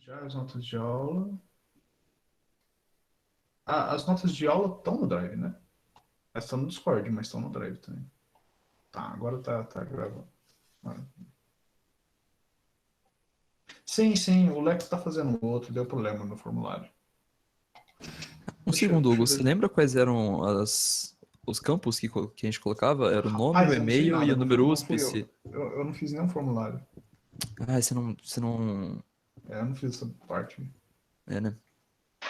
Já as notas de aula. Ah, as notas de aula estão no Drive, né? Elas estão no Discord, mas estão no Drive também. Tá, agora tá gravando. Sim, sim, o Lex tá fazendo outro, deu problema no formulário. Um segundo, Deixa Hugo, eu você ver. lembra quais eram os campos que a gente colocava? Era o nome, o Rapaz, eu não sei e-mail e nada, o não, número não fui eu. USP. Eu não fiz nenhum formulário. Ah, você não... Eu não fiz essa parte. É, né?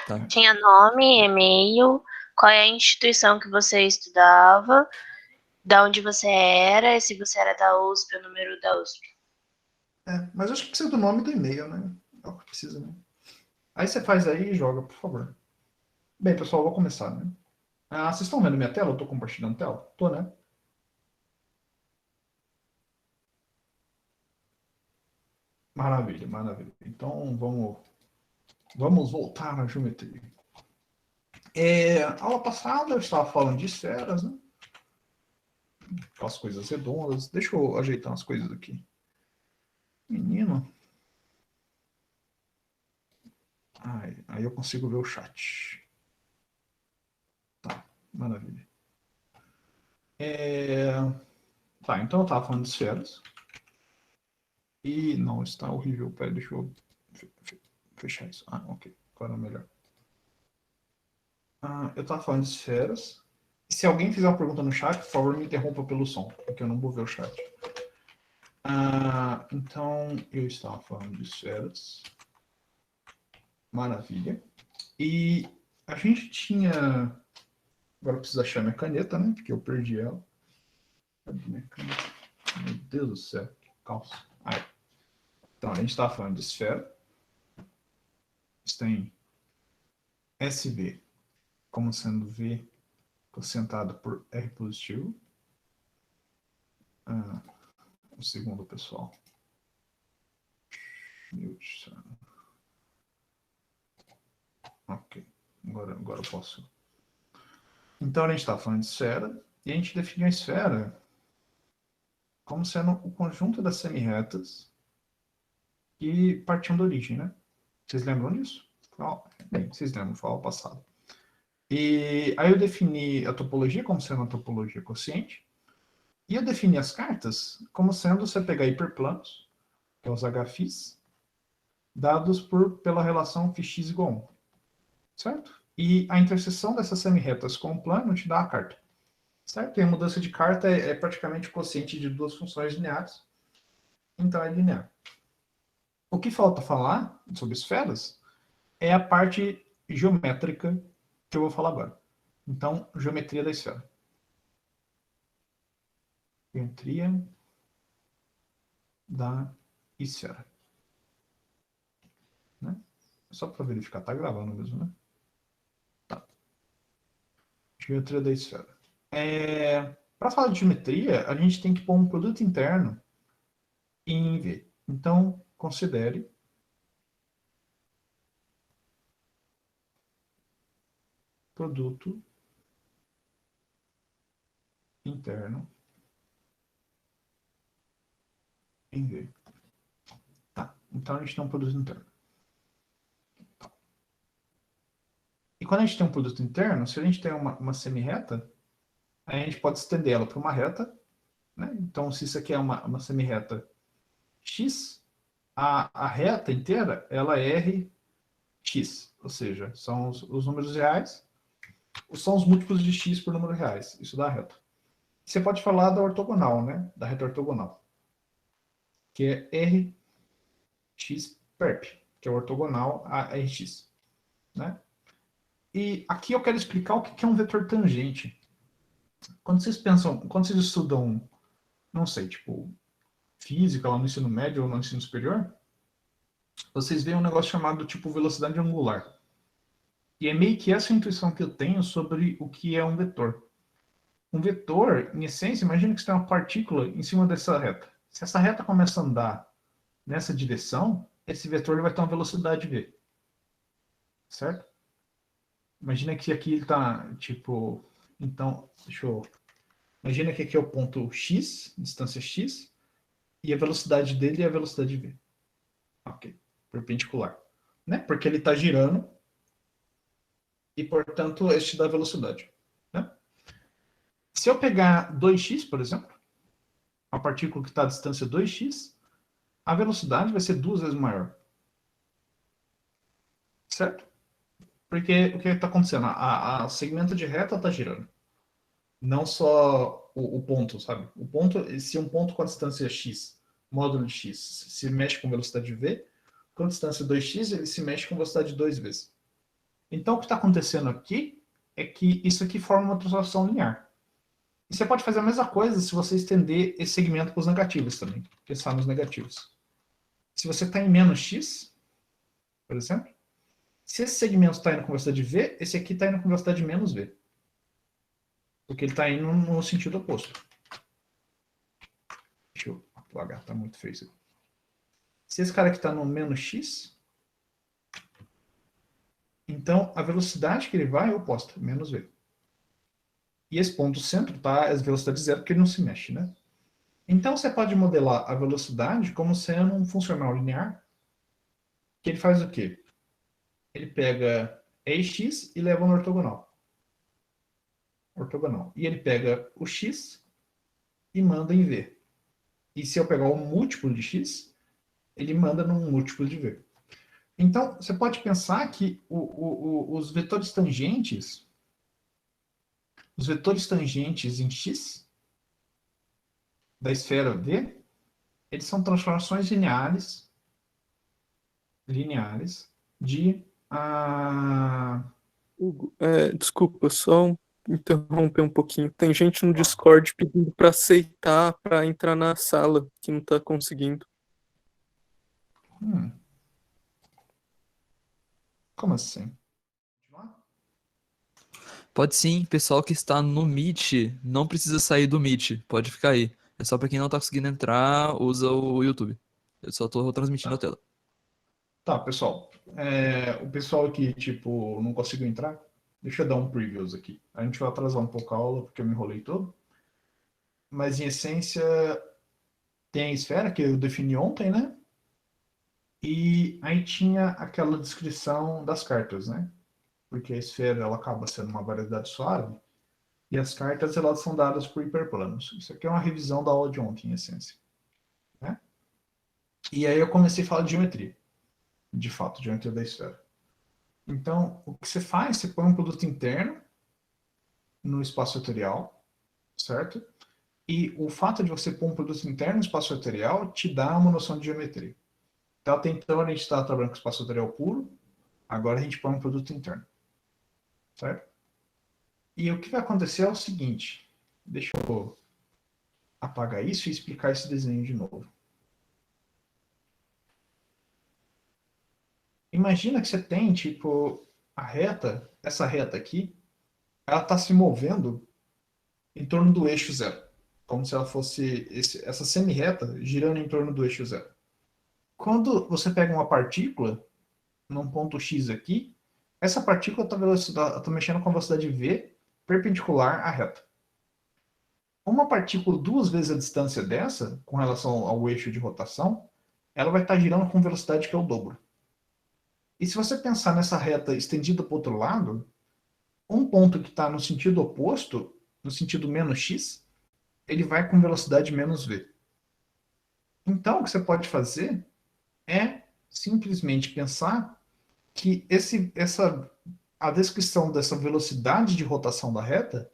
Tá. Tinha nome, e-mail, qual é a instituição que você estudava, da onde você era, e se você era da USP, o número da USP. Mas acho que precisa do nome e do e-mail, né? É o que precisa, né? Aí você faz aí e joga, por favor. Bem, pessoal, vou começar, né? Ah, vocês estão vendo minha tela? Eu tô compartilhando tela? Tô, né? Maravilha, maravilha. Então vamos voltar na geometria. Aula passada eu estava falando de esferas, né? Aquelas coisas redondas. Deixa eu ajeitar umas coisas aqui. Menino. Aí eu consigo ver o chat. Tá, maravilha. Tá, então eu estava falando de esferas. E não, está horrível. Peraí, deixa eu fechar isso. Ah, ok. Agora é melhor. Eu estava falando de esferas. Se alguém fizer uma pergunta no chat, por favor, me interrompa pelo som, porque eu não vou ver o chat. Então, eu estava falando de esferas. Maravilha. E a gente tinha. Agora eu preciso achar minha caneta, né? Porque eu perdi ela. Cadê minha caneta? Meu Deus do céu, que caos. Aí. Então, a gente estava falando de esfera. Isso tem SV como sendo V cocientado por R positivo. Um segundo, pessoal. Ok. Agora eu posso. Então, a gente estava falando de esfera. E a gente definiu a esfera como sendo o conjunto das semirretas que partiam da origem, né? Vocês lembram disso? Bem, vocês lembram, foi ao passado. E aí eu defini a topologia como sendo uma topologia quociente, e eu defini as cartas como sendo você pegar hiperplanos, que é os HFIs, dados pela relação φx igual a 1. Certo? E a interseção dessas semirretas com o plano te dá a carta. Certo? E a mudança de carta é praticamente o quociente de duas funções lineares. Então é linear. O que falta falar sobre esferas é a parte geométrica que eu vou falar agora. Então, geometria da esfera. Geometria da esfera. Né? Só para verificar, tá gravando mesmo, né? Tá. Geometria da esfera. Para falar de geometria, a gente tem que pôr um produto interno em V. Então, considere produto interno em V. Tá. Então, a gente tem um produto interno. Tá. E quando a gente tem um produto interno, se a gente tem uma semi-reta, a gente pode estender ela para uma reta. Né? Então, se isso aqui é uma semi-reta x, a reta inteira ela é rx, ou seja, são os números reais, são os múltiplos de x por número reais. Isso dá a reta. Você pode falar da ortogonal, né? Da reta ortogonal, que é rx perp, que é ortogonal a rx. Né? E aqui eu quero explicar o que é um vetor tangente. Quando vocês estudam, não sei, tipo, física lá no ensino médio ou no ensino superior, vocês veem um negócio chamado tipo velocidade angular. E é meio que essa intuição que eu tenho sobre o que é um vetor. Um vetor, em essência, imagina que você tem uma partícula em cima dessa reta. Se essa reta começa a andar nessa direção, esse vetor vai ter uma velocidade v. Certo? Imagina que aqui ele está, tipo... Então, imagina que aqui é o ponto x, distância x, e a velocidade dele é a velocidade v. Ok. Perpendicular. né? Porque ele está girando e, portanto, este dá velocidade. Né? Se eu pegar 2x, por exemplo, a partícula que está à distância 2x, a velocidade vai ser 2 vezes maior. Certo? Porque o que está acontecendo? A segmento de reta está girando. Não só o ponto, sabe? O ponto, se um ponto com a distância x, módulo de x, se mexe com velocidade v, com a distância 2x, ele se mexe com velocidade 2 vezes. Então, o que está acontecendo aqui é que isso aqui forma uma translação linear. E você pode fazer a mesma coisa se você estender esse segmento para os negativos também. Pensar nos negativos. Se você está em menos x, por exemplo, se esse segmento está indo com velocidade v, esse aqui está indo com velocidade menos v. Porque ele está indo no sentido oposto. Deixa eu apagar, está muito feio isso aqui. Se esse cara aqui está no menos x, então a velocidade que ele vai é oposta, menos v. E esse ponto centro está a velocidade zero, porque ele não se mexe, né? Então você pode modelar a velocidade como sendo um funcional linear, que ele faz o quê? Ele pega EX e leva no ortogonal. E ele pega o x e manda em v. E se eu pegar o múltiplo de x, ele manda num múltiplo de v. Então, você pode pensar que os vetores tangentes em x da esfera v, eles são transformações lineares de Hugo, desculpa, só interromper um pouquinho. Tem gente no Discord pedindo para aceitar, para entrar na sala, que não tá conseguindo. Como assim? Pode sim, pessoal que está no Meet, não precisa sair do Meet, pode ficar aí. É só para quem não tá conseguindo entrar, usa o YouTube. Eu só tô transmitindo a tela. Tá, pessoal. O pessoal que, tipo, não conseguiu entrar, deixa eu dar um previews aqui. A gente vai atrasar um pouco a aula, porque eu me enrolei todo. Mas, em essência, tem a esfera, que eu defini ontem, né? E aí tinha aquela descrição das cartas, né? Porque a esfera, ela acaba sendo uma variedade suave, e as cartas, elas são dadas por hiperplanos. Isso aqui é uma revisão da aula de ontem, em essência. Né? E aí eu comecei a falar de geometria. De fato, geometria da esfera. Então, o que você faz, você põe um produto interno no espaço vetorial, certo? E o fato de você pôr um produto interno no espaço vetorial te dá uma noção de geometria. Então, até então, a gente está trabalhando com espaço vetorial puro, agora a gente põe um produto interno. Certo? E o que vai acontecer é o seguinte, deixa eu apagar isso e explicar esse desenho de novo. Imagina que você tem, tipo, essa reta aqui, ela está se movendo em torno do eixo zero. Como se ela fosse essa semi-reta girando em torno do eixo zero. Quando você pega uma partícula, num ponto x aqui, essa partícula está mexendo com a velocidade v perpendicular à reta. Uma partícula 2 vezes a distância dessa, com relação ao eixo de rotação, ela vai estar girando com velocidade que é o dobro. E se você pensar nessa reta estendida para o outro lado, um ponto que está no sentido oposto, no sentido menos x, ele vai com velocidade menos v. Então, o que você pode fazer é simplesmente pensar que a descrição dessa velocidade de rotação da reta,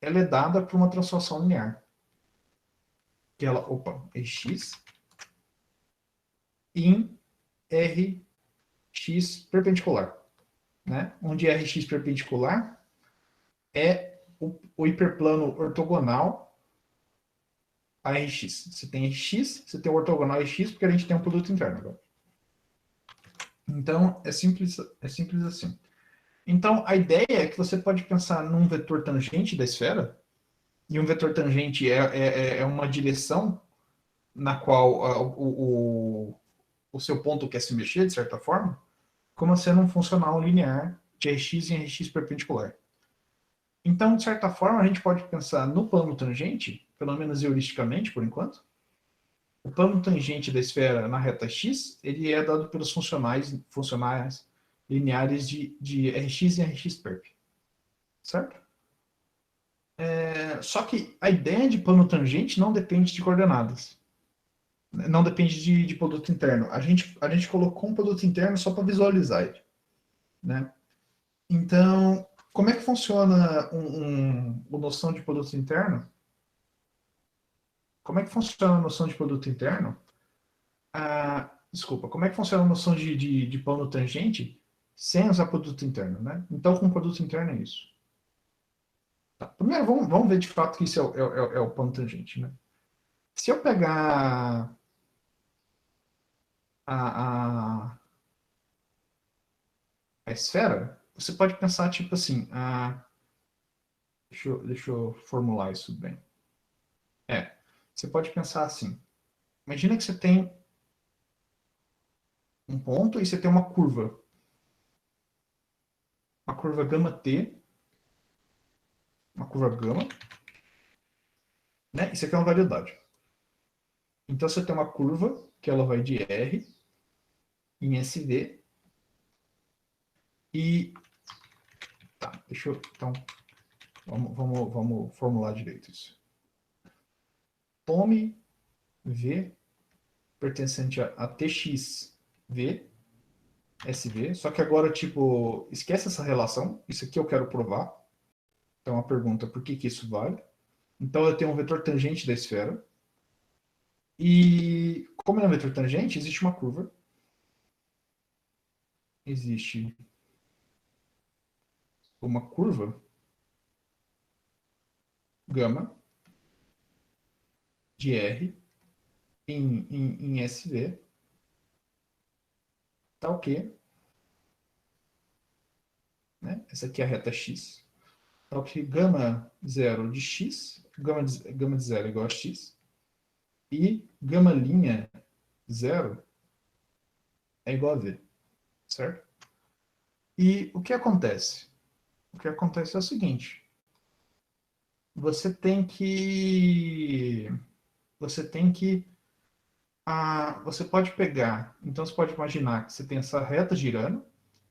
ela é dada por uma transformação linear. Que ela, é x em Rx perpendicular. Né? Onde Rx perpendicular é o hiperplano ortogonal a Rx. Você tem Rx, você tem o ortogonal Rx, porque a gente tem um produto interno agora. Então, é simples assim. Então, a ideia é que você pode pensar num vetor tangente da esfera, e um vetor tangente é uma direção na qual o seu ponto quer se mexer, de certa forma, como sendo um funcional linear de Rx em Rx perpendicular. Então, de certa forma, a gente pode pensar no plano tangente, pelo menos heuristicamente, por enquanto, o plano tangente da esfera na reta x, ele é dado pelos funcionais lineares de Rx e Rx perp. Certo? Só que a ideia de plano tangente não depende de coordenadas. Não depende de produto interno. A gente colocou um produto interno só para visualizar ele. Né? Então, como é que funciona a noção de produto interno? Como é que funciona a noção de produto interno? Desculpa, como é que funciona a noção de plano tangente sem usar produto interno? Né? Então, com produto interno é isso. Tá. Primeiro, vamos ver de fato que isso é o plano tangente. Né? Se eu pegar a esfera, você pode pensar tipo assim, deixa eu formular isso bem. Você pode pensar assim, imagina que você tem um ponto e você tem uma curva gama t, uma curva gama, né? Isso aqui é uma variedade. Então você tem uma curva que ela vai de R em SV e tá, então vamos formular direito isso. Tome V pertencente a TXV SV, só que agora, tipo, esquece essa relação, isso aqui eu quero provar. Então, a pergunta, por que isso vale? Então, eu tenho um vetor tangente da esfera, e como é um vetor tangente, existe uma curva, existe uma curva gama de R em SV, tá ok, né? Essa aqui é a reta X. Tá ok, gama zero de X, gama de zero é igual a X, e gama linha zero é igual a V, certo? E o que acontece? O que acontece é o seguinte, você tem que você pode pegar, então você pode imaginar que você tem essa reta girando,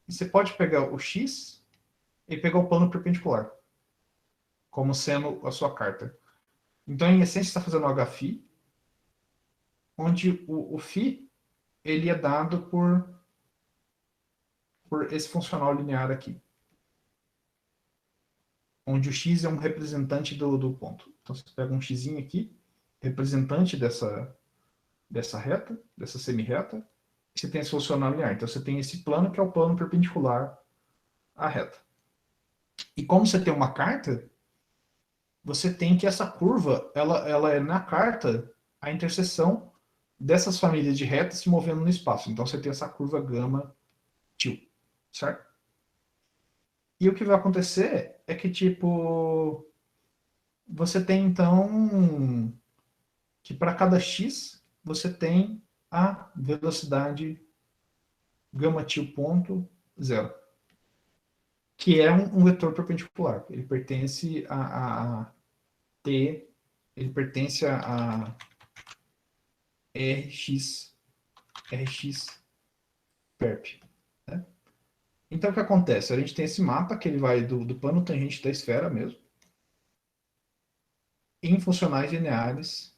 e você pode pegar o X e pegar o plano perpendicular, como sendo a sua carta. Então, em essência, você está fazendo o Hφ, onde o φ ele é dado por esse funcional linear aqui, onde o x é um representante do ponto. Então, você pega um x aqui, representante dessa reta, dessa semi-reta, e você tem esse funcional linear. Então, você tem esse plano que é o plano perpendicular à reta. E como você tem uma carta, você tem que essa curva, ela é na carta a interseção dessas famílias de retas se movendo no espaço. Então, você tem essa curva gama til, certo? E o que vai acontecer é que, tipo, você tem, então, que para cada x, você tem a velocidade gama til ponto zero, que é um vetor perpendicular. Ele pertence a T, ele pertence a Rx perp. Né? Então, o que acontece? A gente tem esse mapa que ele vai do plano tangente da esfera mesmo, em funcionais lineares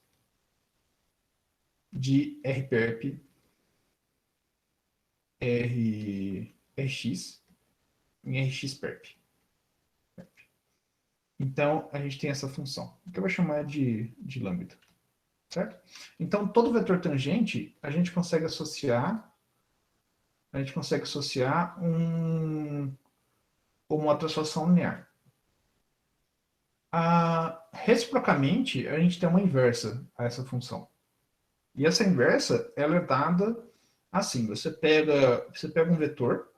de Rperp, Rx em Rxperp. Então, a gente tem essa função, que eu vou chamar de lambda. Certo? Então, todo vetor tangente, a gente consegue associar uma translação linear. Reciprocamente, a gente tem uma inversa a essa função. E essa inversa, ela é dada assim, você pega um vetor,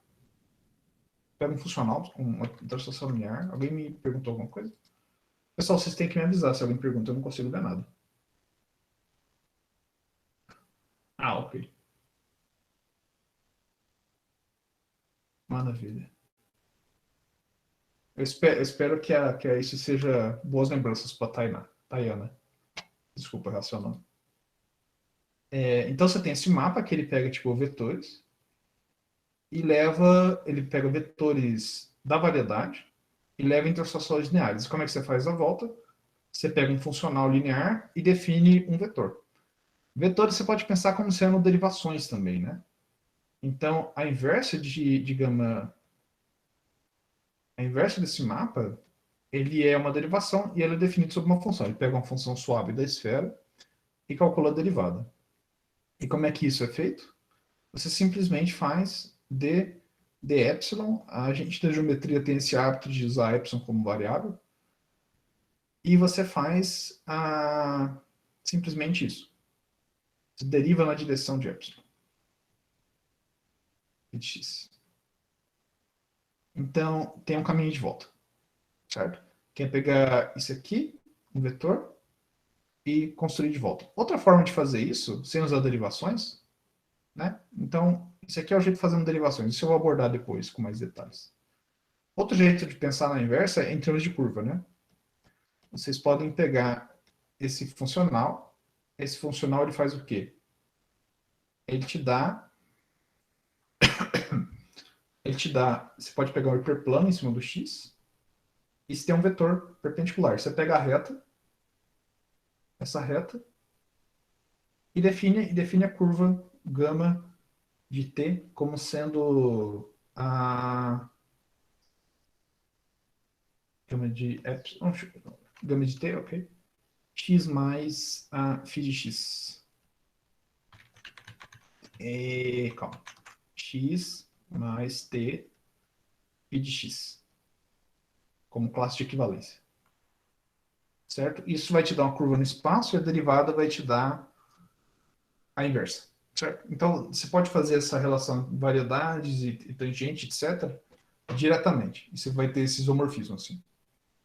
pega um funcional com uma translação linear. Alguém me perguntou alguma coisa? Pessoal, vocês têm que me avisar se alguém pergunta, eu não consigo ver nada. Ok. Maravilha. Eu espero que isso seja boas lembranças para Tayana. Desculpa, racional. Então você tem esse mapa que ele pega tipo vetores e ele pega vetores da variedade e leva em interseções lineares. E como é que você faz a volta? Você pega um funcional linear e define um vetor. Vetores você pode pensar como sendo derivações também, né? Então, a inversa desse mapa, ele é uma derivação e ele é definido sob uma função. Ele pega uma função suave da esfera e calcula a derivada. E como é que isso é feito? Você simplesmente faz de epsilon. A gente da geometria tem esse hábito de usar epsilon como variável. E você faz simplesmente isso. Você deriva na direção de epsilon. De x. Então, tem um caminho de volta. Certo? Quer pegar isso aqui, um vetor, e construir de volta. Outra forma de fazer isso, sem usar derivações, né? Então, isso aqui é o jeito de fazer derivações. Isso eu vou abordar depois, com mais detalhes. Outro jeito de pensar na inversa é em termos de curva, né? Vocês podem pegar esse funcional. Esse funcional ele faz o quê? Ele te dá. Você pode pegar um hiperplano em cima do x e você tem um vetor perpendicular. Você pega a reta, essa reta, e define a curva gama de t como sendo a gama de epsilon, gama de t, ok? X mais a φ de x. Calma. X mais t φ de x. Como classe de equivalência. Certo? Isso vai te dar uma curva no espaço e a derivada vai te dar a inversa. Certo? Então, você pode fazer essa relação de variedades e tangente, etc., diretamente. E você vai ter esse isomorfismo assim.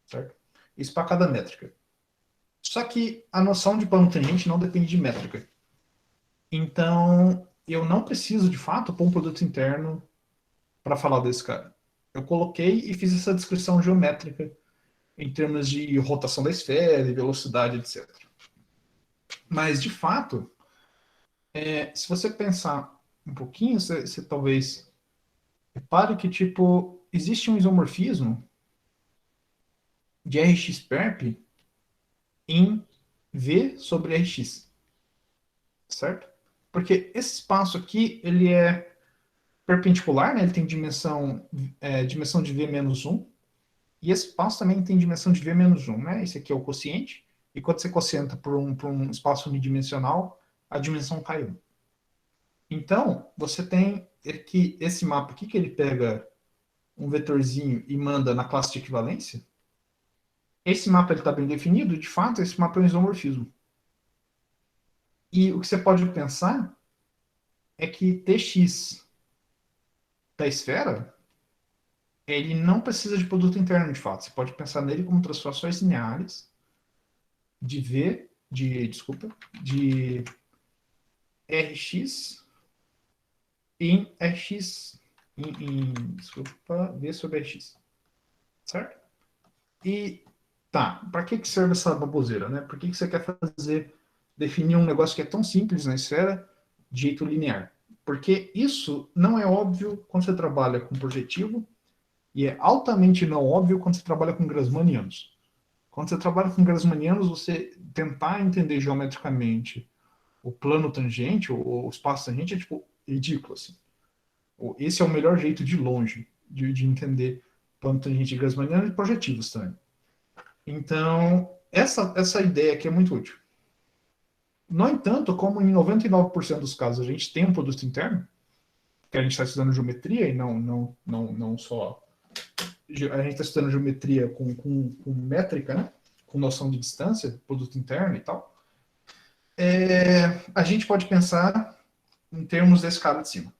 Certo? Isso para cada métrica. Só que a noção de plano tangente não depende de métrica. Então, eu não preciso, de fato, pôr um produto interno para falar desse cara. Eu coloquei e fiz essa descrição geométrica em termos de rotação da esfera e velocidade, etc. Mas, de fato, se você pensar um pouquinho, você talvez repare que, tipo, existe um isomorfismo de Rx-perp em V sobre Rx, certo? Porque esse espaço aqui, ele é perpendicular, né? Ele tem dimensão de V menos 1, e esse espaço também tem dimensão de V menos 1, né? Esse aqui é o quociente, e quando você quocienta por um espaço unidimensional, a dimensão cai 1. Então, você tem que esse mapa aqui, que ele pega um vetorzinho e manda na classe de equivalência, esse mapa está bem definido, de fato, esse mapa é um isomorfismo. E o que você pode pensar é que Tx da esfera, ele não precisa de produto interno, de fato. Você pode pensar nele como transformações lineares de Rx em Rx, V sobre Rx. Certo? E tá, para que serve essa baboseira, né? Por que você quer definir um negócio que é tão simples na esfera de jeito linear? Porque isso não é óbvio quando você trabalha com projetivo e é altamente não óbvio quando você trabalha com grassmannianos. Quando você trabalha com grassmannianos, você tentar entender geometricamente o plano tangente, ou o espaço tangente, é tipo ridículo. Assim. Esse é o melhor jeito de longe de entender plano tangente grassmanniano e projetivos também. Então, essa ideia aqui é muito útil. No entanto, como em 99% dos casos a gente tem um produto interno, que a gente está estudando geometria e não só. A gente está estudando geometria com métrica, né? Com noção de distância, produto interno e tal. A gente pode pensar em termos desse cara de cima.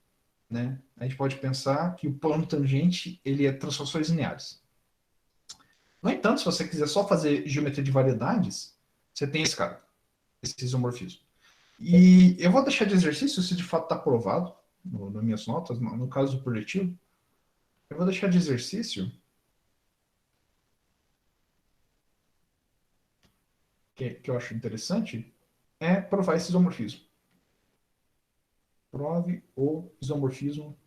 Né? A gente pode pensar que o plano tangente ele é transformações lineares. No entanto, se você quiser só fazer geometria de variedades, você tem esse cara, esse isomorfismo. E eu vou deixar de exercício se de fato está provado nas minhas notas, no caso do projetivo. Eu vou deixar de exercício que eu acho interessante é provar esse isomorfismo. Prove o isomorfismo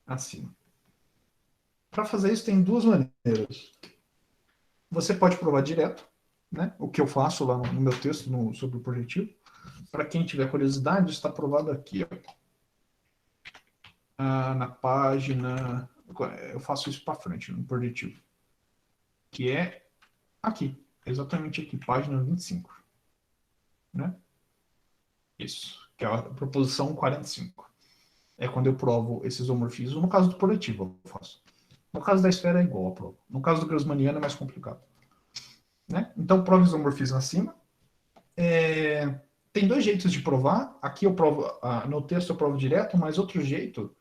acima. Para fazer isso, tem duas maneiras. Você pode provar direto, né? O que eu faço lá no meu texto sobre o projetivo. Para quem tiver curiosidade, está provado aqui, ó. Na página. Eu faço isso para frente, no projetivo. Que é aqui, exatamente aqui, página 25. Né? Isso, que é a proposição 45. É quando eu provo esse isomorfismo. No caso do projetivo, eu faço. No caso da esfera, é igual a prova. No caso do Grassmanniano, é mais complicado. Né? Então, prova o isomorfismo acima. Tem dois jeitos de provar. Aqui eu provo, no texto eu provo direto, mas outro jeito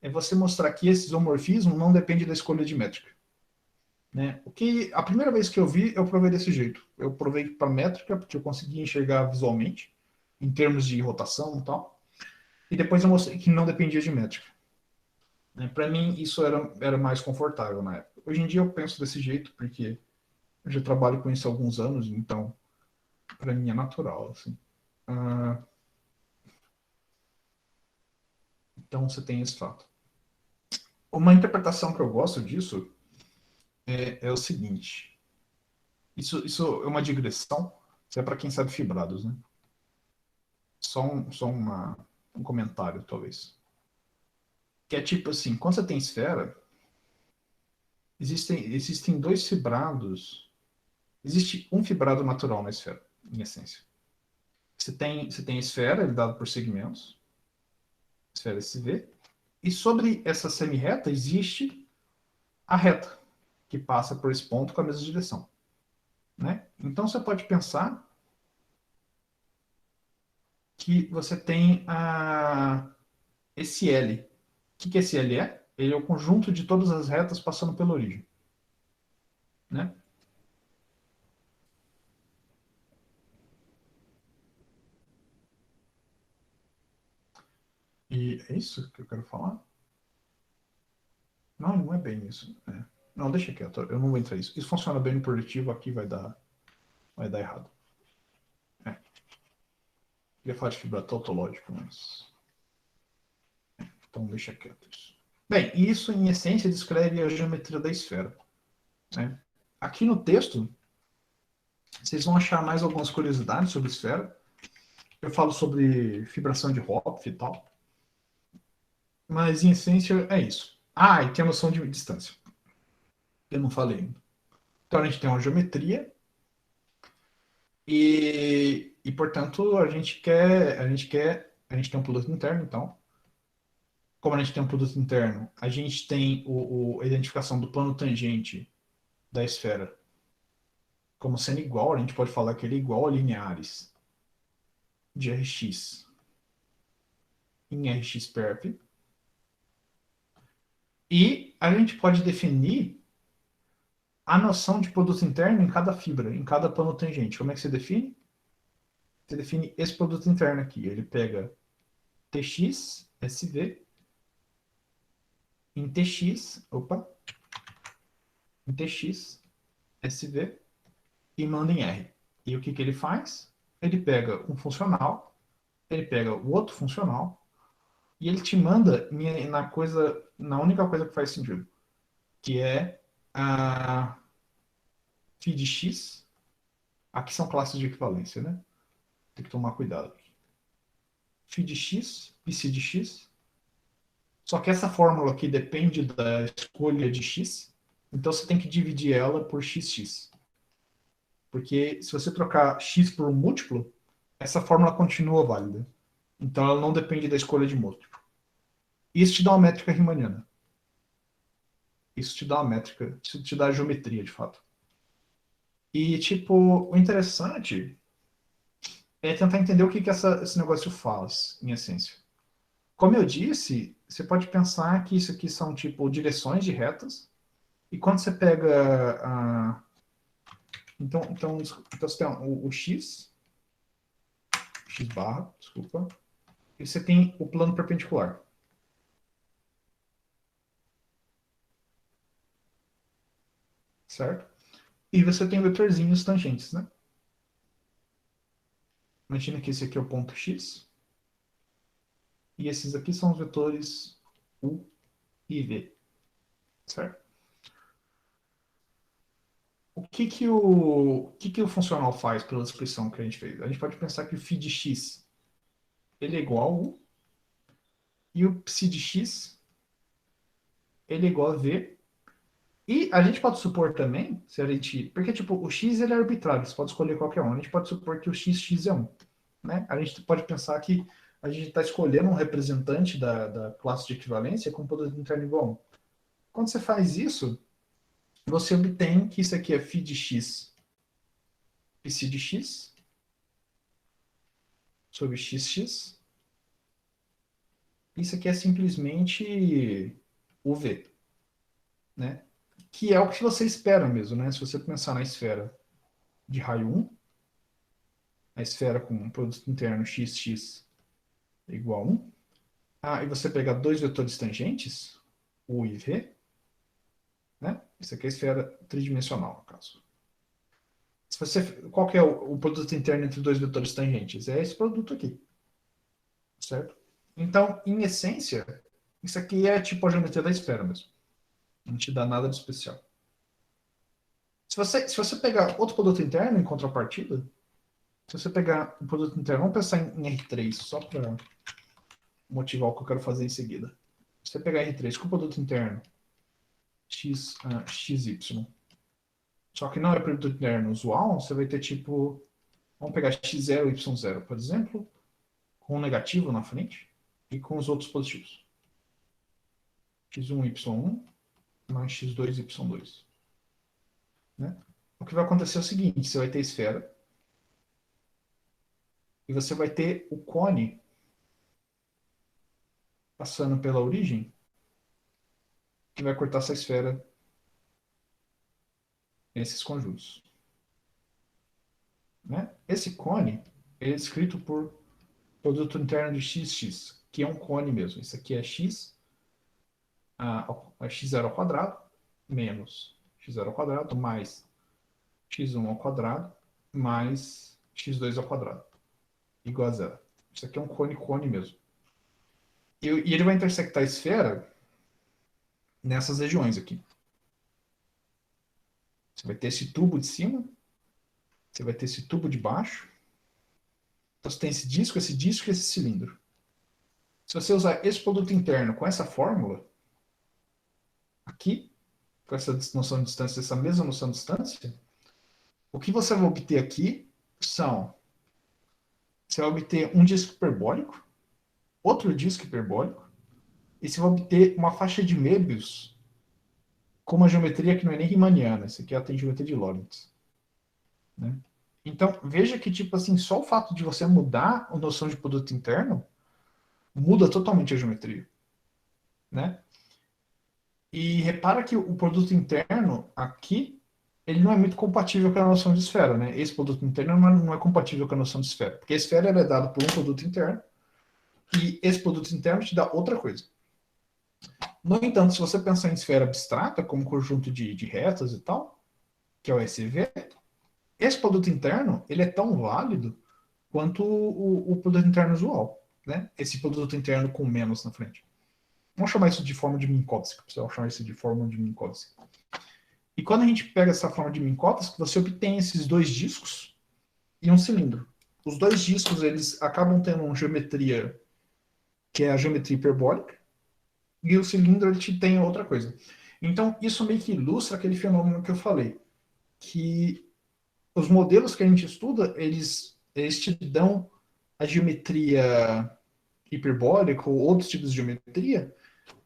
é você mostrar que esse isomorfismo não depende da escolha de métrica. Né? A primeira vez que eu vi, eu provei desse jeito. Eu provei para métrica, porque eu conseguia enxergar visualmente, em termos de rotação e tal. E depois eu mostrei que não dependia de métrica. Né? Para mim, isso era mais confortável na época. Hoje em dia eu penso desse jeito, porque eu já trabalho com isso há alguns anos, então para mim é natural. Assim. Então você tem esse fato. Uma interpretação que eu gosto disso é o seguinte. Isso é uma digressão. Isso é para quem sabe fibrados, né? Só um comentário, talvez. Que é tipo assim, quando você tem esfera, existem dois fibrados. Existe um fibrado natural na esfera, em essência. Você tem a esfera, ele é dado por segmentos, esfera SV, e sobre essa semi-reta existe a reta, que passa por esse ponto com a mesma direção. Né? Então você pode pensar que você tem esse L. O que esse L é? Ele é o conjunto de todas as retas passando pela origem. Né? E é isso que eu quero falar? Não é bem isso. Não, deixa quieto, eu não vou entrar nisso. Isso funciona bem no projetivo, aqui vai dar errado. Eu ia falar de fibra tautológica, mas... Então deixa quieto isso. Bem, isso em essência descreve a geometria da esfera. Né? Aqui no texto, vocês vão achar mais algumas curiosidades sobre a esfera. Eu falo sobre fibração de Hopf e tal. Mas em essência é isso. E tem a noção de distância. Eu não falei ainda. Então a gente tem uma geometria e portanto, a gente tem um produto interno, então. Como a gente tem um produto interno, a gente tem a identificação do plano tangente da esfera como sendo igual, a gente pode falar que ele é igual a lineares de Rx em Rx-perp. E a gente pode definir a noção de produto interno em cada fibra, em cada plano tangente. Como é que você define? Você define esse produto interno aqui. Ele pega Tx, SV, em Tx, em Tx, SV, e manda em R. E o que ele faz? Ele pega um funcional, ele pega o outro funcional, e ele te manda na única coisa que faz sentido, que é a phi de x. Aqui são classes de equivalência, né? Tem que tomar cuidado. Phi de x, psi de x. Só que essa fórmula aqui depende da escolha de x, então você tem que dividir ela por xx. Porque se você trocar x por um múltiplo, essa fórmula continua válida. Então ela não depende da escolha de múltiplo. Isso te dá uma métrica riemanniana. Isso te dá a geometria, de fato. E, tipo, o interessante é tentar entender o que esse negócio faz, em essência. Como eu disse, você pode pensar que isso aqui são, tipo, direções de retas, e quando você pega Então você tem o x barra, desculpa, e você tem o plano perpendicular. Certo? E você tem vetorzinhos tangentes, né? Imagina que esse aqui é o ponto X. E esses aqui são os vetores U e V. Certo? O que que o funcional faz pela descrição que a gente fez? A gente pode pensar que o φ de x ele é igual a U e o psi de x ele é igual a V. E a gente pode supor também, se a gente, porque tipo, o x ele é arbitrário, você pode escolher qualquer um. A gente pode supor que o x é 1, né? A gente pode pensar que a gente está escolhendo um representante da classe de equivalência com produto interno igual a 1. Quando você faz isso, você obtém que isso aqui é φ de x, psi de x, sobre xx. Isso aqui é simplesmente o V, né? Que é o que você espera mesmo, né? Se você pensar na esfera de raio 1, a esfera com um produto interno xx igual a 1, e você pegar dois vetores tangentes, U e V, né? Isso aqui é a esfera tridimensional, no caso. Qual que é o produto interno entre dois vetores tangentes? É esse produto aqui, certo? Então, em essência, isso aqui é tipo a geometria da esfera mesmo. Não te dá nada de especial. Se você pegar outro produto interno em contrapartida, se você pegar um produto interno, vamos pensar em R3, só para motivar o que eu quero fazer em seguida. Se você pegar R3 com produto interno XY, só que não é produto interno usual, você vai ter tipo, vamos pegar X0 Y0, por exemplo, com um negativo na frente e com os outros positivos. X1 Y1 mais X2 Y2. Né? O que vai acontecer é o seguinte, você vai ter esfera e você vai ter o cone passando pela origem que vai cortar essa esfera nesses conjuntos. Né? Esse cone é descrito por produto interno de xx, que é um cone mesmo. Isso aqui é x, x0 ao quadrado, menos x0 ao quadrado, mais x1 ao quadrado, mais x2 ao quadrado, igual a zero. Isso aqui é um cone mesmo. E ele vai intersectar a esfera nessas regiões aqui. Você vai ter esse tubo de cima, você vai ter esse tubo de baixo. Então você tem esse disco e esse cilindro. Se você usar esse produto interno com essa fórmula, aqui, com essa noção de distância, essa mesma noção de distância, o que você vai obter aqui você vai obter um disco hiperbólico, outro disco hiperbólico, e você vai obter uma faixa de Möbius com uma geometria que não é nem riemanniana, isso aqui tem geometria de Lorentz. Né? Então, veja que, tipo assim, só o fato de você mudar a noção de produto interno muda totalmente a geometria. Né? E repara que o produto interno aqui, ele não é muito compatível com a noção de esfera, né? Esse produto interno não é compatível com a noção de esfera, porque a esfera é dada por um produto interno e esse produto interno te dá outra coisa. No entanto, se você pensar em esfera abstrata, como conjunto de retas e tal, que é o SV, esse produto interno ele é tão válido quanto o produto interno usual, né? Esse produto interno com menos na frente. Vamos chamar isso de forma de Minkowski, pessoal, chamar isso de forma de Minkowski. E quando a gente pega essa forma de Minkowski, você obtém esses dois discos e um cilindro. Os dois discos eles acabam tendo uma geometria que é a geometria hiperbólica e o cilindro ele te tem outra coisa. Então isso meio que ilustra aquele fenômeno que eu falei, que os modelos que a gente estuda eles te dão a geometria hiperbólica ou outros tipos de geometria,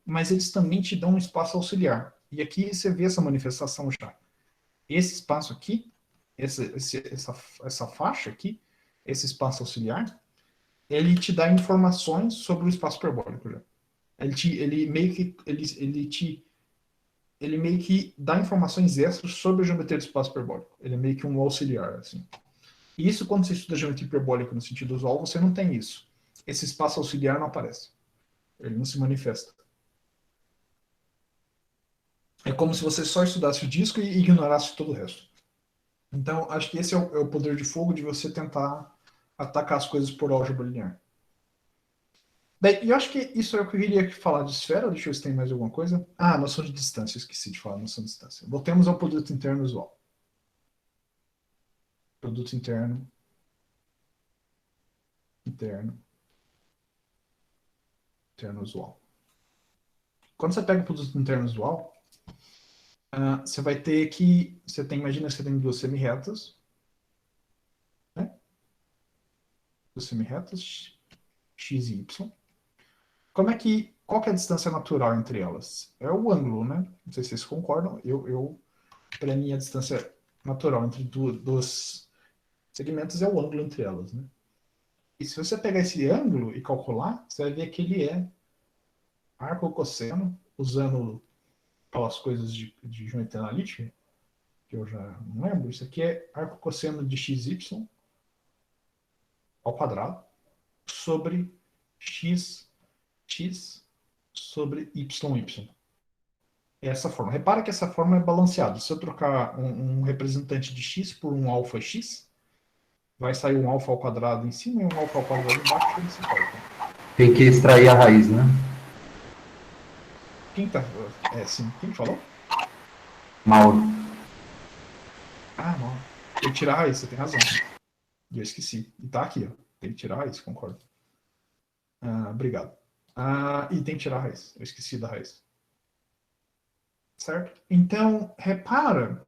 mas eles também te dão um espaço auxiliar. E aqui você vê essa manifestação já. Esse espaço aqui, essa faixa aqui, esse espaço auxiliar, ele te dá informações sobre o espaço hiperbólico já. Ele meio que dá informações extras sobre a geometria do espaço hiperbólico. Ele é meio que um auxiliar, assim. E isso, quando você estuda geometria hiperbólica no sentido usual, você não tem isso. Esse espaço auxiliar não aparece. Ele não se manifesta. É como se você só estudasse o disco e ignorasse todo o resto. Então, acho que esse é o poder de fogo de você tentar atacar as coisas por álgebra linear. Bem, eu acho que isso é o que eu queria falar de esfera. Deixa eu ver se tem mais alguma coisa. Ah, noção de distância. Eu esqueci de falar noção de distância. Voltemos ao produto interno usual. Produto interno. Interno usual. Quando você pega o produto interno usual, você vai ter que... imagina que você tem duas semirretas. Né? Duas semirretas, x e y. Qual que é a distância natural entre elas? É o ângulo, né? Não sei se vocês concordam. Para mim, a distância natural entre dois segmentos é o ângulo entre elas, né? E se você pegar esse ângulo e calcular, você vai ver que ele é arco-cosseno, usando aquelas coisas de geometria analítica, que eu já não lembro. Isso aqui é arco-cosseno de xy ao quadrado sobre x sobre y. É essa forma. Repara que essa forma é balanceada. Se eu trocar um representante de x por um alfa x, vai sair um alfa ao quadrado em cima e um alfa ao quadrado embaixo, e eles se cortam. Tem que extrair a raiz, né? Quem falou? Mauro. Ah, não. Tem que tirar a raiz, você tem razão. Eu esqueci. E tá aqui, ó. Tem que tirar a raiz, concordo. Obrigado. E tem que tirar a raiz. Eu esqueci da raiz. Certo? Então, repara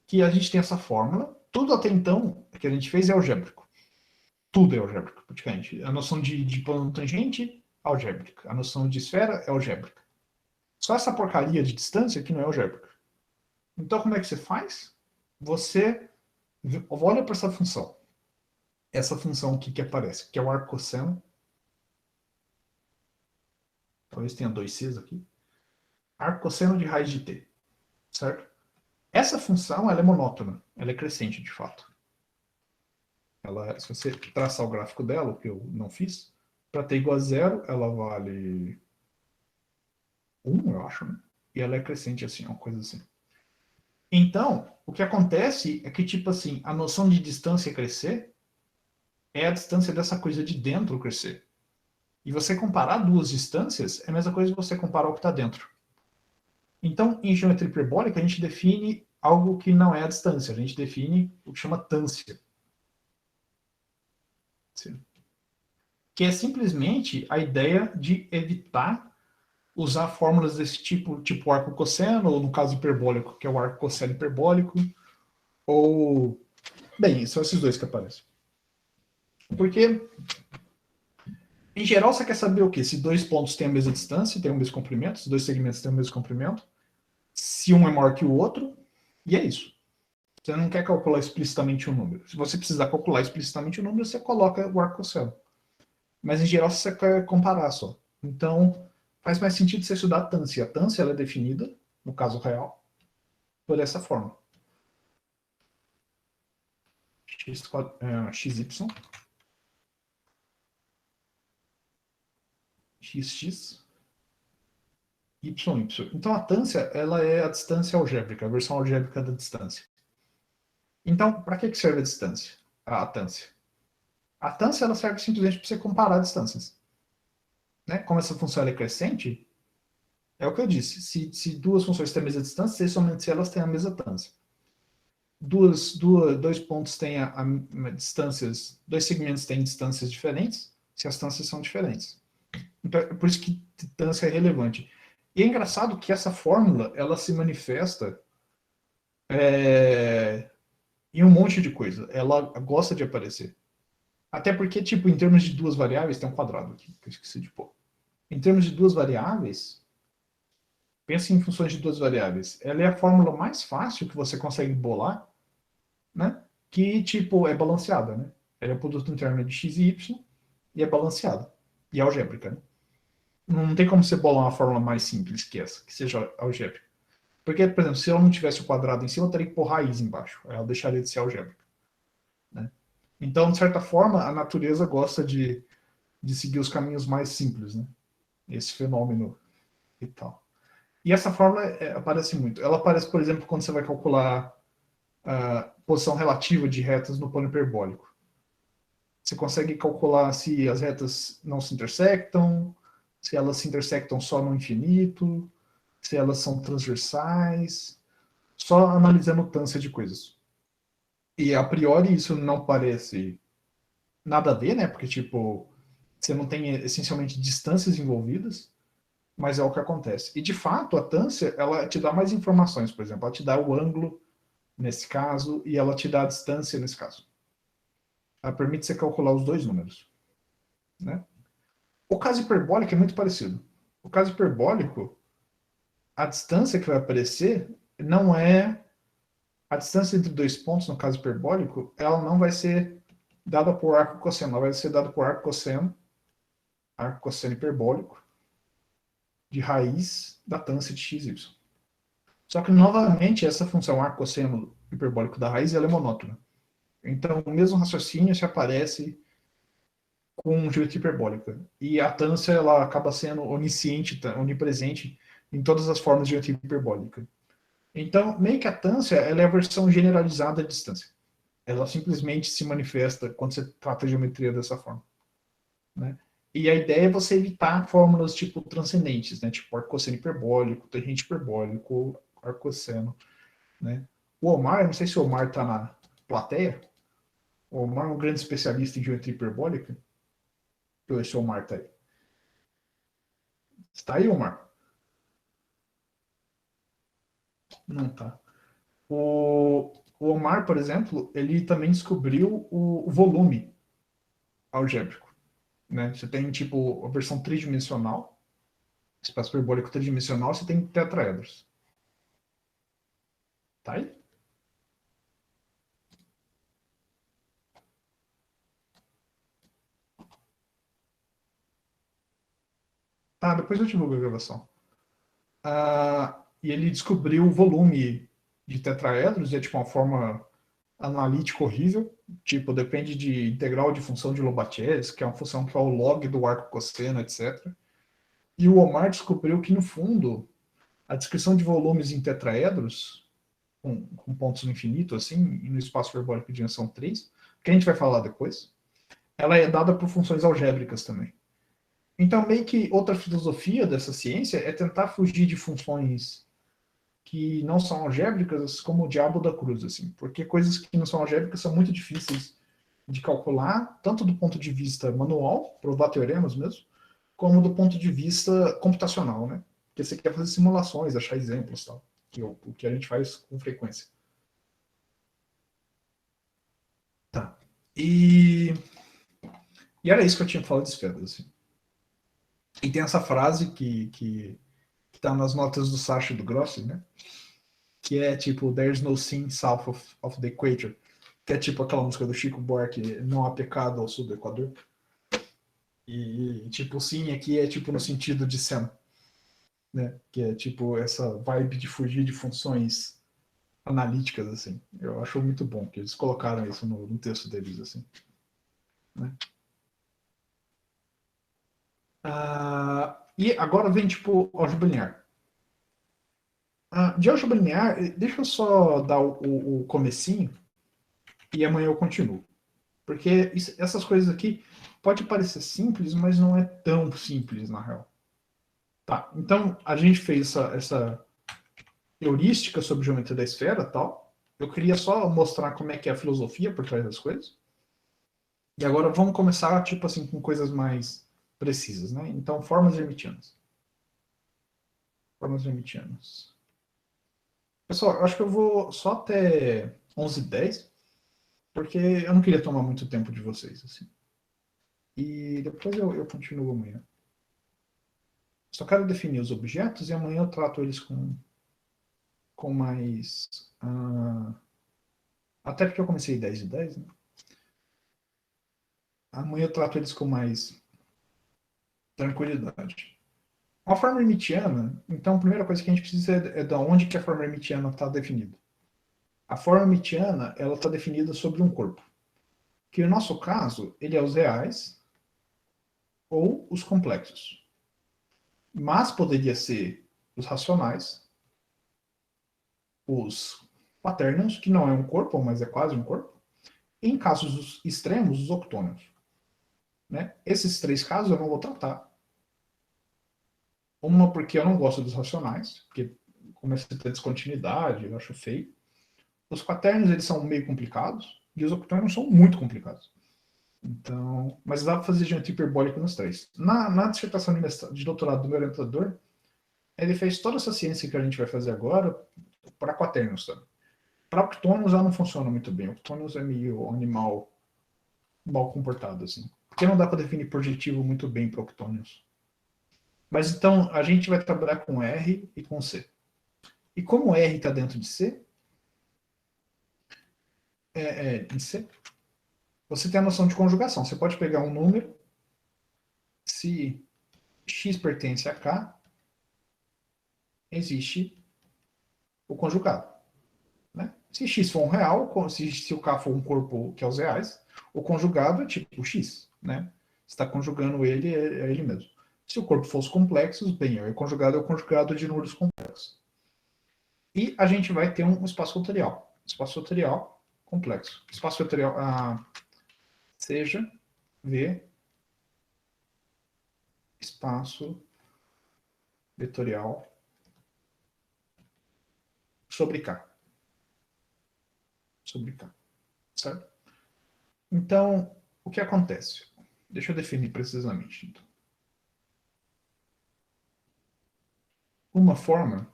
que a gente tem essa fórmula. Tudo até então que a gente fez é algébrico. Tudo é algébrico, praticamente. A noção de plano tangente, algébrica. A noção de esfera é algébrica. Só essa porcaria de distância que não é algébrica. Então, como é que você faz? Você olha para essa função. Essa função aqui que aparece, que é o arco-cosseno. Talvez tenha dois Cs aqui. Arco-cosseno de raiz de t. Certo? Essa função, ela é monótona. Ela é crescente, de fato. Se você traçar o gráfico dela, o que eu não fiz, para t igual a 0, ela vale 1, eu acho, né? E ela é crescente assim, uma coisa assim. Então, o que acontece é que, tipo assim, a noção de distância crescer é a distância dessa coisa de dentro crescer. E você comparar duas distâncias é a mesma coisa que você comparar o que está dentro. Então, em geometria hiperbólica, a gente define algo que não é a distância. A gente define o que chama tância. Sim. Que é simplesmente a ideia de evitar usar fórmulas desse tipo arco-cosseno, ou no caso hiperbólico, que é o arco-cosseno hiperbólico, ou... Bem, são esses dois que aparecem. Porque, em geral, você quer saber o quê? Se dois pontos têm a mesma distância, têm o mesmo comprimento, se dois segmentos têm o mesmo comprimento, se um é maior que o outro, e é isso. Você não quer calcular explicitamente um número. Se você precisar calcular explicitamente um número, você coloca o arco-cosseno. Mas, em geral, você quer comparar só. Então, faz mais sentido você estudar a tância. A tância ela é definida, no caso real, por essa forma. XY, XX, YY. Então, a tância ela é a distância algébrica, a versão algébrica da distância. Então, para que serve a distância? A tância. A tância ela serve simplesmente para você comparar distâncias. Né? Como essa função é crescente, é o que eu disse. Se duas funções têm a mesma distância, somente se elas têm a mesma tância. Dois pontos têm distâncias, dois segmentos têm distâncias diferentes, se as tâncias são diferentes. Então, é por isso que tância é relevante. E é engraçado que essa fórmula, ela se manifesta em um monte de coisa. Ela gosta de aparecer. Até porque, tipo, em termos de duas variáveis, tem um quadrado aqui, que eu esqueci de pôr. Em termos de duas variáveis, pense em funções de duas variáveis. Ela é a fórmula mais fácil que você consegue bolar, né? Que, tipo, é balanceada, né? Ela é o produto interno de x e y e é balanceada. E é algébrica, né? Não tem como você bolar uma fórmula mais simples que essa, que seja algébrica. Porque, por exemplo, se ela não tivesse o quadrado em cima, eu teria que pôr raiz embaixo. Ela deixaria de ser algébrica. Né? Então, de certa forma, a natureza gosta de seguir os caminhos mais simples, né? Esse fenômeno e tal. E essa fórmula aparece muito. Ela aparece, por exemplo, quando você vai calcular a posição relativa de retas no plano hiperbólico. Você consegue calcular se as retas não se intersectam, se elas se intersectam só no infinito, se elas são transversais, só analisando tância de coisas. E a priori isso não parece nada a ver, né? Porque, tipo, você não tem essencialmente distâncias envolvidas, mas é o que acontece. E, de fato, a tância, ela te dá mais informações, por exemplo, ela te dá o ângulo, nesse caso, e ela te dá a distância, nesse caso. Ela permite você calcular os dois números, né? O caso hiperbólico é muito parecido. O caso hiperbólico, a distância que vai aparecer não é... A distância entre dois pontos, no caso hiperbólico, ela não vai ser dada por arco cosseno, ela vai ser dada por arco cosseno hiperbólico, de raiz da tância de xy. Só que, novamente, essa função arco cosseno hiperbólico da raiz ela é monótona. Então, o mesmo raciocínio se aparece com geometria hiperbólica. E a tância ela acaba sendo onisciente, onipresente em todas as formas de geometria hiperbólica. Então, meio que a tância ela é a versão generalizada da distância. Ela simplesmente se manifesta quando você trata a geometria dessa forma, né? E a ideia é você evitar fórmulas tipo transcendentes, né? Tipo arcosseno hiperbólico, tangente hiperbólico, arcosseno, né? O Omar, não sei se o Omar está na plateia. O Omar é um grande especialista em geometria hiperbólica. Deixa eu ver se o Omar está aí. Está aí, Omar? Não está. O Omar, por exemplo, ele também descobriu o volume algébrico, né? Você tem, tipo, a versão tridimensional, espaço hiperbólico tridimensional, você tem tetraedros. Tá aí? Tá, depois eu divulgo a gravação. E ele descobriu o volume de tetraedros, e é tipo uma forma analítica horrível, tipo, depende de integral de função de Lobachevsky, que é uma função que é o log do arco cosseno, etc. E o Omar descobriu que, no fundo, a descrição de volumes em tetraedros, com pontos no infinito, assim, e no espaço hiperbólico de dimensão 3, que a gente vai falar depois, ela é dada por funções algébricas também. Então, meio que outra filosofia dessa ciência é tentar fugir de funções que não são algébricas, como o diabo da cruz, assim, porque coisas que não são algébricas são muito difíceis de calcular, tanto do ponto de vista manual, provar teoremas mesmo, como do ponto de vista computacional, né? Porque você quer fazer simulações, achar exemplos e tal, o que a gente faz com frequência. Tá. E era isso que eu tinha falado de esferas, assim. E tem essa frase que tá nas notas do Sacha e do Grossi, né? Que é tipo, there's no sin south of the equator. Que é tipo aquela música do Chico Buarque, não há pecado ao sul do Equador. E tipo, sim aqui é tipo no sentido de Sen, né? Que é tipo essa vibe de fugir de funções analíticas, assim. Eu acho muito bom que eles colocaram isso no texto deles, assim. Né? E agora vem, tipo, álgebra linear. De álgebra linear, deixa eu só dar o comecinho e amanhã eu continuo. Porque essas coisas aqui pode parecer simples, mas não é tão simples, na real. Tá, então a gente fez essa heurística sobre geometria da esfera, tal. Eu queria só mostrar como é que é a filosofia por trás das coisas. E agora vamos começar, tipo assim, com coisas mais precisas, né? Então, formas hermitianas. Formas hermitianas. Pessoal, eu acho que eu vou só até 11h10, porque eu não queria tomar muito tempo de vocês, assim. E depois eu continuo amanhã. Só quero definir os objetos e amanhã eu trato eles com mais... até porque eu comecei 10h10, né? Amanhã eu trato eles com mais tranquilidade. Uma forma hermitiana, então a primeira coisa que a gente precisa é de onde que a forma hermitiana está definida. A forma hermitiana ela está definida sobre um corpo, que no nosso caso ele é os reais ou os complexos. Mas poderia ser os racionais, os quaternos, que não é um corpo, mas é quase um corpo, e em casos extremos, os octônios. né? Esses 3 casos eu não vou tratar. Uma porque eu não gosto dos racionais, porque começa a ter descontinuidade, eu acho feio. Os quaternos, eles são meio complicados, e os octônios são muito complicados. Então, mas dá para fazer geometria hiperbólica nos 3. Na dissertação de doutorado do meu orientador, ele fez toda essa ciência que a gente vai fazer agora para quaternos também. Para octônios já não funciona muito bem. Octônios é meio animal mal comportado, assim. Porque não dá para definir projetivo muito bem para octônios. Mas então, a gente vai trabalhar com R e com C. E como R está dentro de C, em C, você tem a noção de conjugação. Você pode pegar um número, se x pertence a k, existe o conjugado. Né? Se x for um real, se o k for um corpo que é os reais, o conjugado é tipo x. Né? Você está conjugando ele, é ele mesmo. Se o corpo fosse complexo, bem, o conjugado é o conjugado de números complexos. E a gente vai ter um espaço vetorial. Espaço vetorial complexo. Espaço vetorial seja V espaço vetorial sobre K. Sobre K. Certo? Então, o que acontece? Deixa eu definir precisamente. Então. Uma forma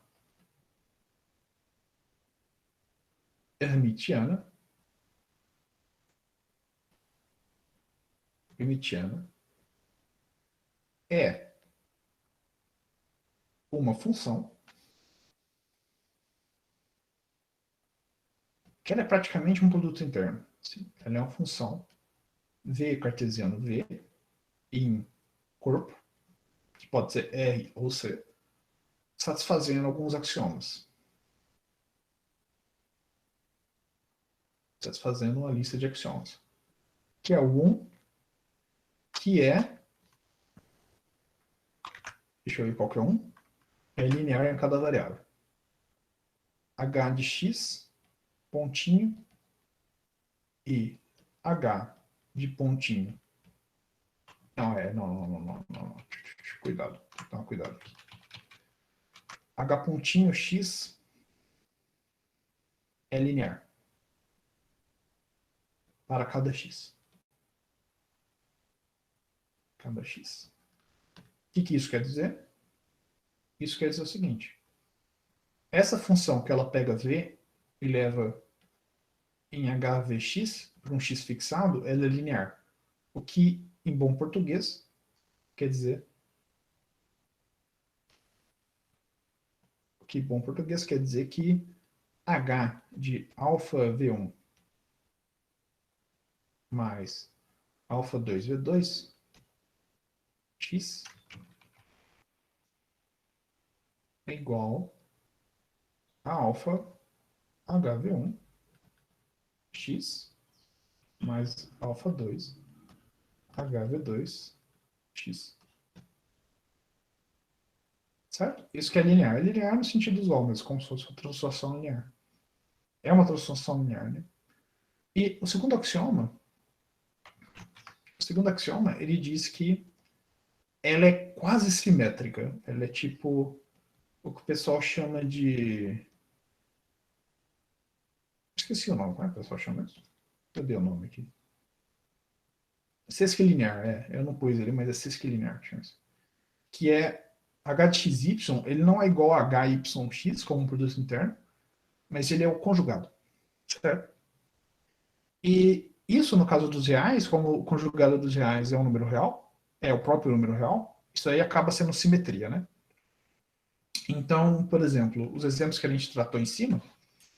hermitiana é uma função que ela é praticamente um produto interno. Sim, ela é uma função V cartesiano V em corpo, que pode ser R ou C, satisfazendo alguns axiomas. Satisfazendo uma lista de axiomas. Que é o 1, que é... Deixa eu ver qual que é o 1. É linear em cada variável. H de x, pontinho, e H de pontinho. Não. Cuidado. Toma cuidado aqui. H pontinho x é linear para cada x. Cada x. O que isso quer dizer? Isso quer dizer o seguinte. Essa função que ela pega v e leva em hvx para um x fixado, ela é linear. O que, em bom português, quer dizer... O que, em bom português, quer dizer que h de alfa v1 mais alfa 2v2 x é igual a alfa hv1 x mais alfa 2 hv2 x. Certo? Isso que é linear. É linear no sentido usual, mas como se fosse uma transformação linear. É uma transformação linear, né? E o segundo axioma, ele diz que ela é quase simétrica. Ela é tipo o que o pessoal chama de... Esqueci o nome, como é que o pessoal chama isso? Cadê o nome aqui? Sesquilinear, eu não pus ele, mas é sesquilinear. Que é h de xy, ele não é igual a hyx como um produto interno, mas ele é o conjugado. Certo? E isso, no caso dos reais, como o conjugado dos reais é um número real, é o próprio número real, isso aí acaba sendo simetria, né? Então, por exemplo, os exemplos que a gente tratou em cima,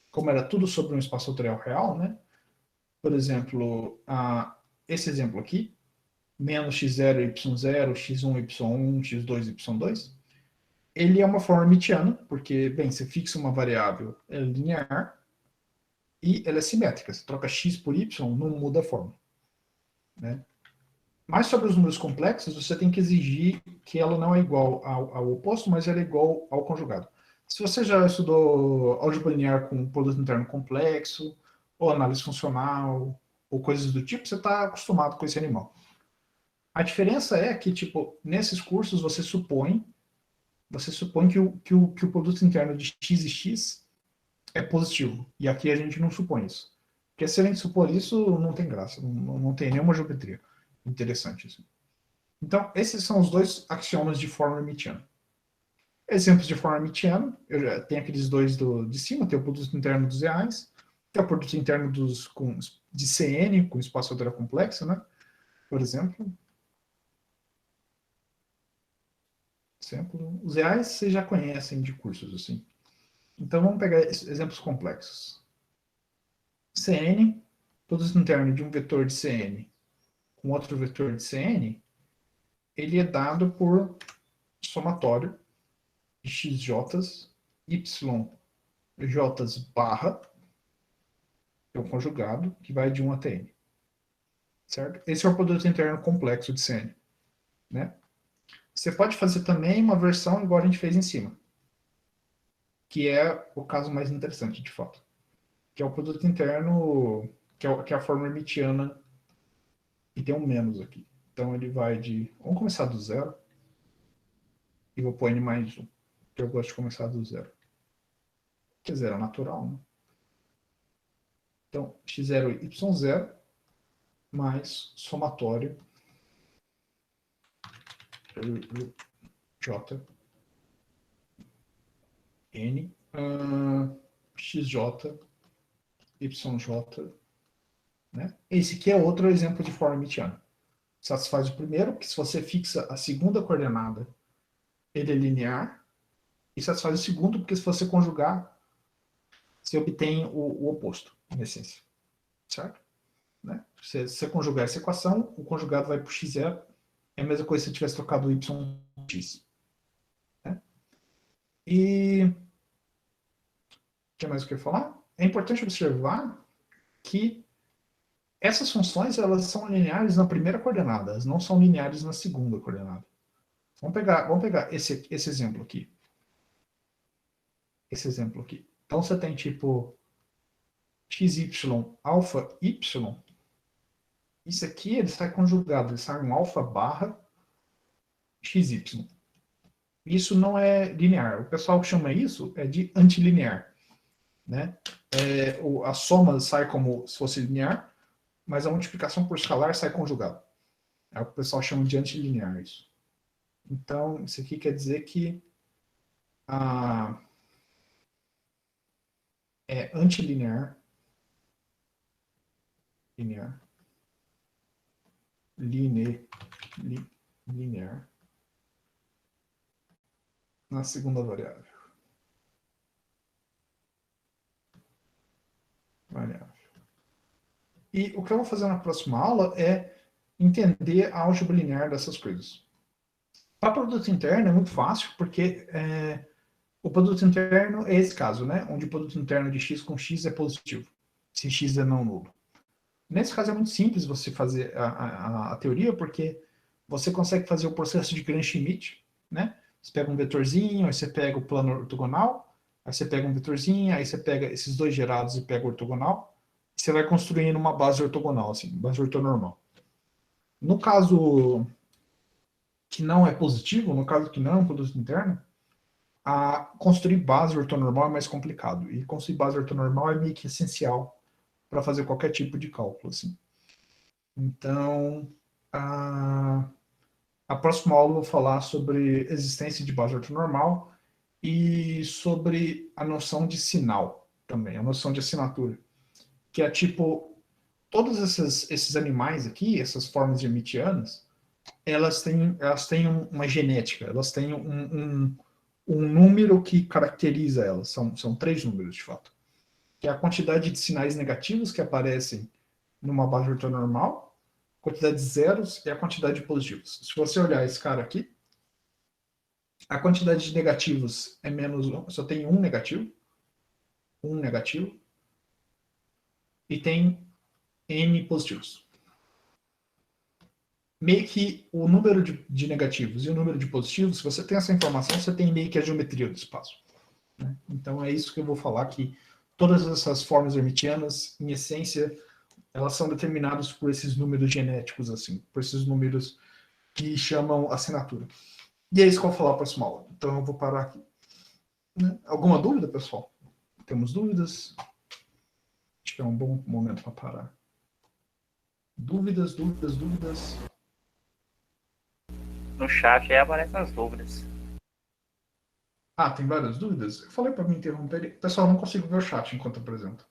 como era tudo sobre um espaço vetorial real, né? Por exemplo, esse exemplo aqui, menos x0, y0, x1, y1, x2, y2, ele é uma forma hermitiana, porque, bem, você fixa uma variável linear e ela é simétrica. Você troca x por y, não muda a forma. Né? Mas sobre os números complexos, você tem que exigir que ela não é igual ao oposto, mas ela é igual ao conjugado. Se você já estudou álgebra linear com produto interno complexo, ou análise funcional, ou coisas do tipo, você está acostumado com esse animal. A diferença é que, tipo, nesses cursos você supõe que o produto interno de x e x é positivo. E aqui a gente não supõe isso. Porque se a gente supor isso, não tem graça, não tem nenhuma geometria interessante. Assim. Então, esses são os dois axiomas de forma hermitiana. Exemplos de forma hermitiana, eu já tenho aqueles dois de cima, tem o produto interno dos reais, tem o produto interno de CN, com espaçadora complexa, né? Por exemplo. Os reais vocês já conhecem de cursos, assim. Então, vamos pegar exemplos complexos. CN, produto interno de um vetor de CN com outro vetor de CN, ele é dado por somatório de xj's, yj's barra, que é o conjugado, que vai de 1 até n. Certo? Esse é o produto interno complexo de CN. Né? Você pode fazer também uma versão igual a gente fez em cima, que é o caso mais interessante, de fato. Que é o produto interno, que é a forma hermitiana, e tem um menos aqui. Então ele vai de... Vamos começar do zero. E vou pôr n mais 1. Que eu gosto de começar do zero. Que zero é natural, né? Então, x0 e y0 mais somatório j n xj yj, né? Esse aqui é outro exemplo de forma hermitiana. Satisfaz o primeiro, porque se você fixa a segunda coordenada, ele é linear, e satisfaz o segundo, porque se você conjugar, você obtém o oposto, na essência. Certo? Né? Se você conjugar essa equação, o conjugado vai para o x0, é a mesma coisa se você tivesse trocado o y por x. Né? E o que mais eu quero falar? É importante observar que essas funções elas são lineares na primeira coordenada, elas não são lineares na segunda coordenada. Vamos pegar esse exemplo aqui. Esse exemplo aqui. Então você tem tipo xy alfa y. Isso aqui ele sai conjugado, ele sai um alfa barra xy. Isso não é linear. O pessoal que chama isso é de antilinear. Né? A soma sai como se fosse linear, mas a multiplicação por escalar sai conjugado. É o que o pessoal chama de antilinear isso. Então, isso aqui quer dizer que é antilinear, linear na segunda variável. E o que eu vou fazer na próxima aula é entender a álgebra linear dessas coisas. Para produto interno é muito fácil, porque o produto interno é esse caso, né? Onde o produto interno de x com x é positivo, se x é não nulo. Nesse caso é muito simples você fazer a teoria, porque você consegue fazer o processo de Gram-Schmidt, né? Você pega um vetorzinho, aí você pega o plano ortogonal, aí você pega um vetorzinho, aí você pega esses dois gerados e pega o ortogonal, e você vai construindo uma base ortogonal, assim, base ortonormal. No caso que não é positivo, no caso que não é um produto interno, construir base ortonormal é mais complicado. E construir base ortonormal é meio que essencial para fazer qualquer tipo de cálculo. Assim. Então, a próxima aula eu vou falar sobre existência de base ortonormal e sobre a noção de sinal também, a noção de assinatura. Que é tipo, todos esses animais aqui, essas formas hermitianas, elas têm uma genética, elas têm um número que caracteriza elas. São 3 números, de fato. Que é a quantidade de sinais negativos que aparecem numa base ortonormal, quantidade de zeros e a quantidade de positivos. Se você olhar esse cara aqui, a quantidade de negativos é menos 1, só tem um negativo, e tem n positivos. Meio que o número de negativos e o número de positivos, se você tem essa informação, você tem meio que a geometria do espaço. Né? Então é isso que eu vou falar, que todas essas formas hermitianas, em essência, elas são determinadas por esses números genéticos, assim, por esses números que chamam assinatura. E é isso que eu vou falar para a próxima aula. Então eu vou parar aqui. Né? Alguma dúvida, pessoal? Temos dúvidas? Acho que é um bom momento para parar. Dúvidas, dúvidas, dúvidas. No chat aí aparecem as dúvidas. Ah, tem várias dúvidas? Eu falei para me interromper. Pessoal, eu não consigo ver o chat enquanto eu apresento.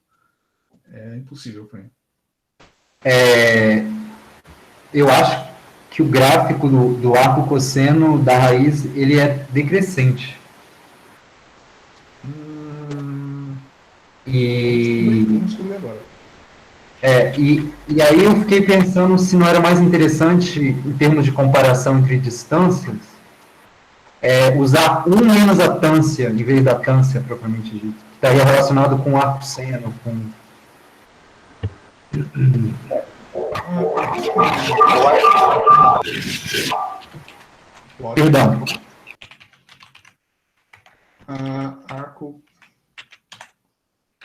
É impossível para mim. Eu acho que o gráfico do arco cosseno da raiz, ele é decrescente. E, Vamos descobrir agora. e aí eu fiquei pensando se não era mais interessante, em termos de comparação entre distâncias, usar 1 menos a tânsia, em vez da tânsia propriamente dita. Que estaria relacionado com o arco seno, com... Perdão. Arco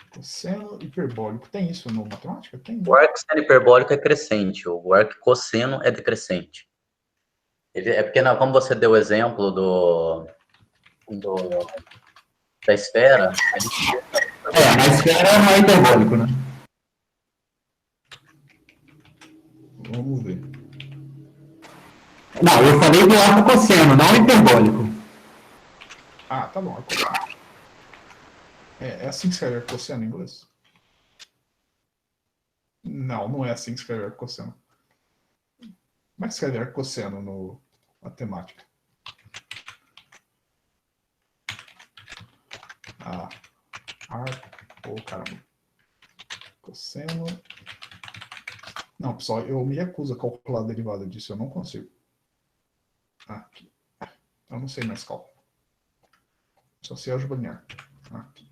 cosseno hiperbólico. Tem isso no matemática? Tem. O arco seno hiperbólico é crescente, o arco cosseno é decrescente. É porque, como você deu o exemplo da esfera, Na esfera não é hiperbólico, né? Vamos ver. Não, eu falei do arco cosseno, não hiperbólico. Ah, tá bom. É assim que escreve arco cosseno em inglês? Não, não é assim que escreve arco cosseno. Como é que escreve arco cosseno no matemática? Arco, caramba. Cosseno. Não, pessoal, eu me recuso a calcular a derivada disso, eu não consigo. Aqui. Eu não sei mais cálculo. Só sei álgebra linear. Aqui.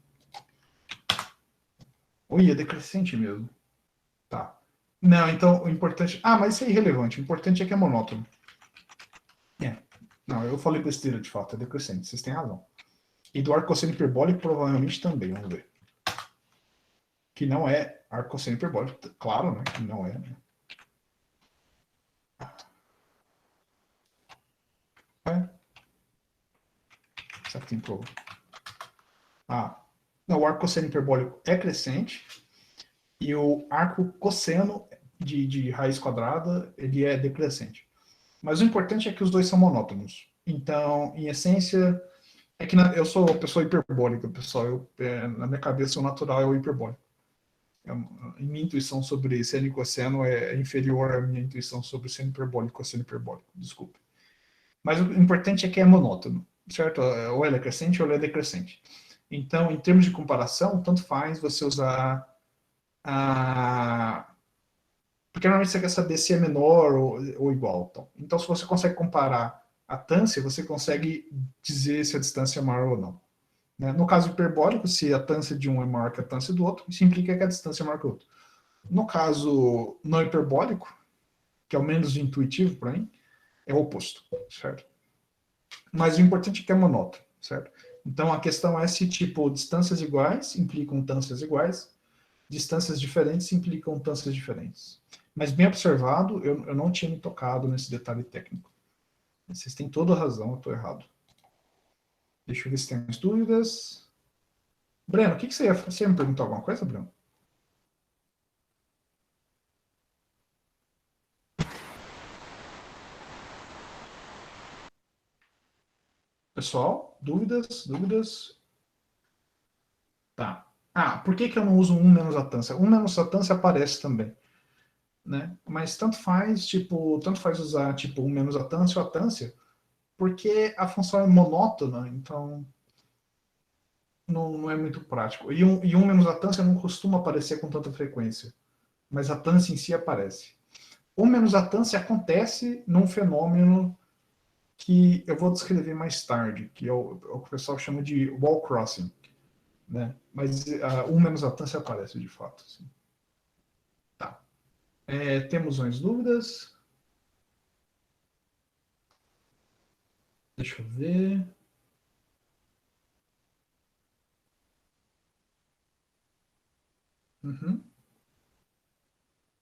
Ui, é decrescente mesmo. Tá. Não, então o importante... mas isso é irrelevante. O importante é que é monótono. Não, eu falei besteira de fato, é decrescente. Vocês têm razão. E do arco cosseno hiperbólico provavelmente também, vamos ver. Que não é arco cosseno hiperbólico. Claro, né? Que não é. Né? Será que tem prova? Não, o arco cosseno hiperbólico é crescente e o arco cosseno de raiz quadrada, ele é decrescente. Mas o importante é que os dois são monótonos. Então, em essência, é que eu sou pessoa hiperbólica, pessoal. Na minha cabeça, o natural é o hiperbólico. Minha intuição sobre seno e cosseno é inferior à minha intuição sobre seno hiperbólico e cosseno hiperbólico. Desculpe. Mas o importante é que é monótono, certo? Ou ele é crescente ou ele é decrescente. Então, em termos de comparação, tanto faz você usar porque normalmente você quer saber se é menor ou igual. Então, se você consegue comparar a tânsia, você consegue dizer se a distância é maior ou não. Né? No caso hiperbólico, se a tânsia de um é maior que a tânsia do outro, isso implica que a distância é maior que o outro. No caso não hiperbólico, que é o menos intuitivo para mim, é o oposto, certo? Mas o importante é que é monótono, certo? Então a questão é se, tipo, distâncias iguais implicam tânsias iguais, distâncias diferentes implicam tânsias diferentes. Mas bem observado, eu não tinha me tocado nesse detalhe técnico. Vocês têm toda a razão, eu estou errado. Deixa eu ver se tem mais dúvidas. Breno, o que você ia... Você ia me perguntar alguma coisa, Breno? Pessoal, dúvidas? Dúvidas? Tá. Por que eu não uso 1 menos a tânsia? 1 menos a tânsia aparece também. Né? Mas tanto faz usar tipo 1 menos a tânsia ou a tânsia, porque a função é monótona, então não é muito prático. E 1 menos a tânsia não costuma aparecer com tanta frequência, mas a tânsia em si aparece. 1 menos a tânsia acontece num fenômeno que eu vou descrever mais tarde, que é o que o pessoal chama de wall crossing. Né? Mas 1 menos a tânsia aparece de fato. Assim. Tá. Temos mais dúvidas? Deixa eu ver. Uhum.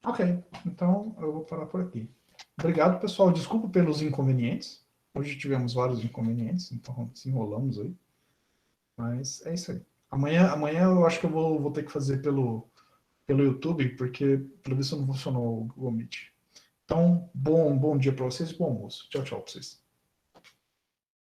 Ok, então eu vou parar por aqui. Obrigado, pessoal. Desculpa pelos inconvenientes. Hoje tivemos vários inconvenientes, então se enrolamos aí. Mas é isso aí. Amanhã eu acho que eu vou ter que fazer pelo YouTube, porque pelo visto não funcionou o Google Meet. Então, bom dia para vocês e bom almoço. Tchau, tchau para vocês.